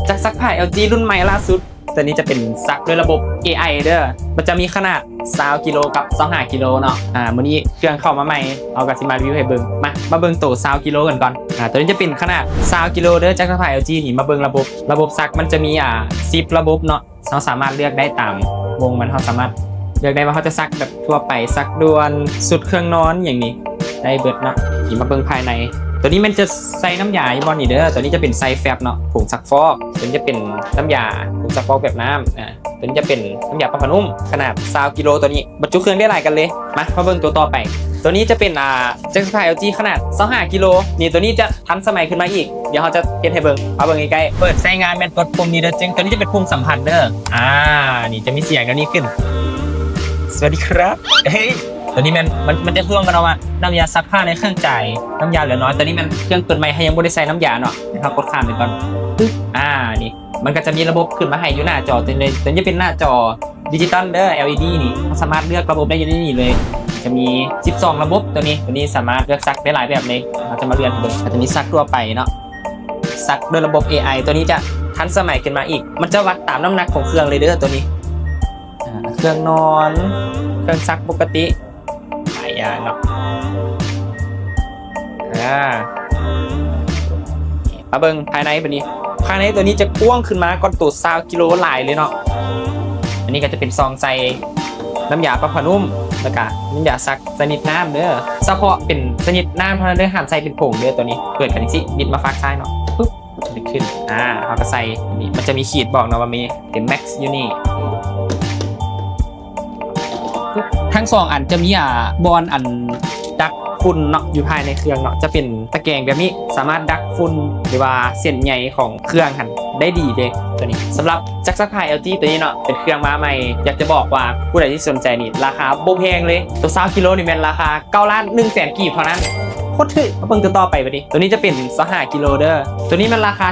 จากซักผ้า LG รุ่นใหม่ล่าสุดตัวนี้จะเป็นซักด้วยระบบ AI เด้อมันจะมีขนาด20กิโลกับ25กิโลเนาะมื้อนี้เครื่องเข้ามาใหม่เอากับสิมารีวิวให้เบิ่งมาเบิ่งตัว20กิโลกันก่อนตัวนี้จะเป็นขนาด20กิโลเด้อจากซักผ้า LG นี่มาเบิ่งระบบซักมันจะมี10ระบบเนาะเราสามารถเลือกได้ตามวงมันเราสามารถเลือกได้ว่าเขาจะซักแบบทั่วไปซักด่วนสุดเครื่องนอนอย่างนี้ได้เบิดเนาะนี่มาเบิ่งภายในตัวนี้มันจะใส่น้ำยาบอลนี่เด้อตัวนี้จะเป็นไซแฟบเนาะผงซักฟอกตัวนี้จะเป็นน้ำยาผงซักฟอกแบบน้ำตัวนี้จะเป็นน้ำยาปรับผ้านุ่มขนาด20กิโลตัวนี้บรรจุเครื่องได้หลายกันเลยมาเบิ่งตัวต่อไปตัวนี้จะเป็นแจ็คสปาย LG ขนาด25กิโลนี่ตัวนี้จะทันสมัยขึ้นมาอีกเดี๋ยวเขาจะเก็บให้เบิ่งเอาเบิ่งใกล้ๆเปิดใช้งานเป็นกดปุ่มนี้เด้อจึงตัวนี้จะเป็นปุ่มสัมผัสเด้อนี่จะมีเสียงตัวนี้ขึ้นสวัสดีครับเฮ้ยตัวนี้มันจะพ่วงกันเอาว่าน้ำยาซักผ้าในเครื่องจ่ายน้ำยาเหลือน้อยตัวนี้มันเครื่องเปิดใหม่ให้ยังไม่ได้ใส่น้ำยาเนาะนะครับกดข้ามไปก่อนนี่มันก็จะมีระบบขึ้นมาให้อยู่หน้าจอตัวนี้เป็นหน้าจอดิจิตอลเด้อ LED นี่สามารถเลือกระบบได้อยู่ในนี่เลยจะมี12ระบบตัวนี้สามารถเลือกซักได้หลายแบบเลยเราจะมาเรียนดูอาจจะมีซักทั่วไปเนาะซักโดยระบบ AI ตัวนี้จะทันสมัยขึ้นมาอีกมันจะวัดตามน้ำหนักของเครื่องเลยเด้อตัวนี้เครื่องนอนเครื่องซักปกติหลายอย่างเนาะมาเบิ่งภายในตัวนี้จะกว้างขึ้นมาก่อนตัว20กิโลหลายเลยเนาะอันนี้ก็จะเป็นซองใส่น้ำยาปรับผ้านุ่มแล้วก็น้ำยาซักชนิดน้ำเด้อเฉพาะเป็นชนิดน้ำเท่านั้นเด้อห้ามใส่เป็นผงเด้อตัวนี้เปิดกันสิบิดมาฟักซ้ายเนาะปุ๊บจะขึ้นเขาก็ใส่นี่มันจะมีขีดบอกเนาะว่ามีเป็น max อยู่นี่ทั้ง2อันจะมีบอลอันดักฝุ่นเนาะอยู่ภายในเครื่องเนาะจะเป็นตะแกรงแบบนี้สามารถดักฝุ่นหรือว่าเส้นใยของเครื่องหันได้ดีเด้ตัวนี้สำหรับจักรซักผ้า LG ตัวนี้เนาะเป็นเครื่องมาใหม่อยากจะบอกว่าผู้ใดที่สนใจนี่ราคาบ่แพงเลยตัว20กิโลนี่แม่นราคา9,100,000กีบเท่านั้นโคตรถึกมาเบิ่งตัวต่อไปดิตัวนี้จะเป็น25กิโลเด้อตัวนี้มันราคา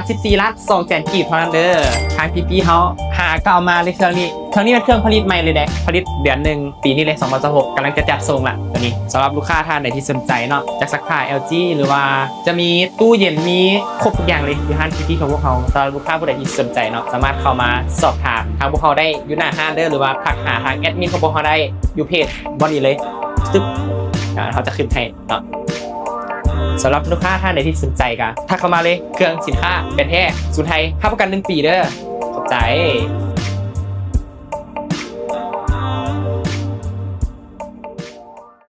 14,200,000กีบเท่านั้นเด้อทางพี่ๆเขาหาเก่ามาเลยเครื่องนี้เป็นเครื่องผลิตใหม่เลยผลิตเดือน1ปีนี้เลย2026กำลังจะจัดส่งละตัวนี้สำหรับลูกค้าท่านไหนที่สนใจเนาะจากซักผ้า LG หรือว่าจะมีตู้เย็นมีครบทุกอย่างเลยอยู่ห้างพี่ๆของพวกเขาสำหรับลูกค้าผู้ใดที่สนใจเนาะสามารถเข้ามาสอบถามทางพวกเขาได้อยู่หน้าห้างเด้อหรือว่าทักหาทางแอดมินของพวกเขาได้อยู่เพจบอดี้เลยตึ๊บเขาจะขึ้นให้เนาะสำหรับลูกค้าท่านไหนที่สนใจกันถ้าเข้ามาเลยเครื่องสินค้าเป็นแท้ศูนย์ไทยค่าประกัน1 ปีเด้อขอบใจ